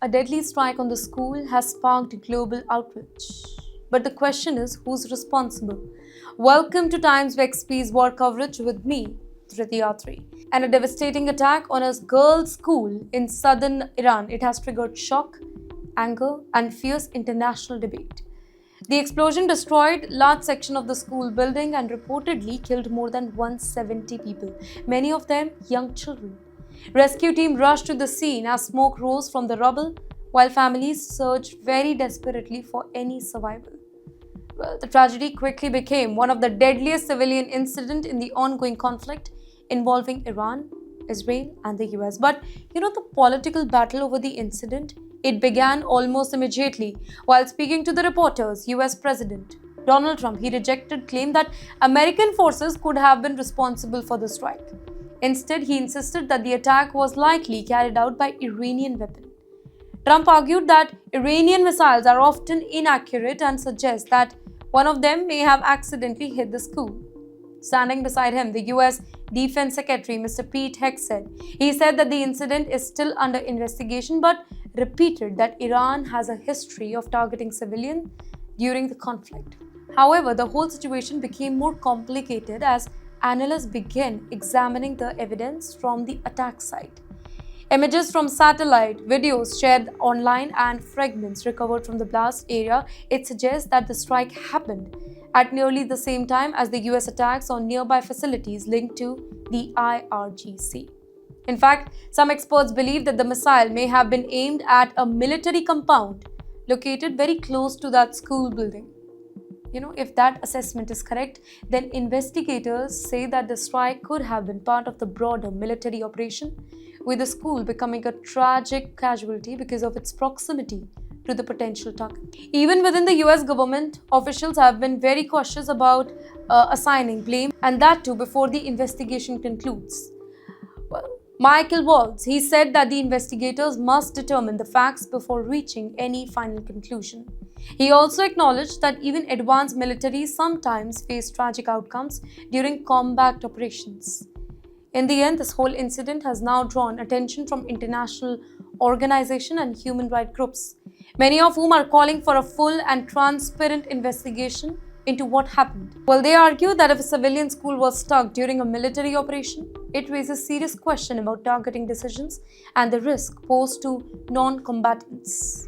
A deadly strike on the school has sparked global outrage. But the question is, who's responsible? Welcome to TimesXP's war coverage with me, Triti. And a devastating attack on a girls' school in southern Iran. It has triggered shock, anger, and fierce international debate. The explosion destroyed large section of the school building and reportedly killed more than 170 people, many of them young children. Rescue team rushed to the scene as smoke rose from the rubble, while families searched very desperately for any survival. Well, the tragedy quickly became one of the deadliest civilian incidents in the ongoing conflict involving Iran, Israel, and the US. But the political battle over the incident, it began almost immediately. While speaking to the reporters, US President Donald Trump, he rejected claim that American forces could have been responsible for the strike. Instead, he insisted that the attack was likely carried out by Iranian weapon. Trump argued that Iranian missiles are often inaccurate and suggests that one of them may have accidentally hit the school. Standing beside him, the US Defense Secretary Mr. Pete Hegseth, he said that the incident is still under investigation but repeated that Iran has a history of targeting civilians during the conflict. However, the whole situation became more complicated as analysts began examining the evidence from the attack site. Images from satellite, videos shared online, and fragments recovered from the blast area, it suggests that the strike happened at nearly the same time as the US attacks on nearby facilities linked to the IRGC. In fact, some experts believe that the missile may have been aimed at a military compound located very close to that school building. If that assessment is correct, then investigators say that the strike could have been part of the broader military operation, with the school becoming a tragic casualty because of its proximity to the potential target. Even within the US government, officials have been very cautious about assigning blame, and that too before the investigation concludes. Michael Waltz, he said that the investigators must determine the facts before reaching any final conclusion. He also acknowledged that even advanced militaries sometimes face tragic outcomes during combat operations. In the end, this whole incident has now drawn attention from international organizations and human rights groups, many of whom are calling for a full and transparent investigation into what happened. Well, they argue that if a civilian school was struck during a military operation, it raises serious questions about targeting decisions and the risk posed to non-combatants.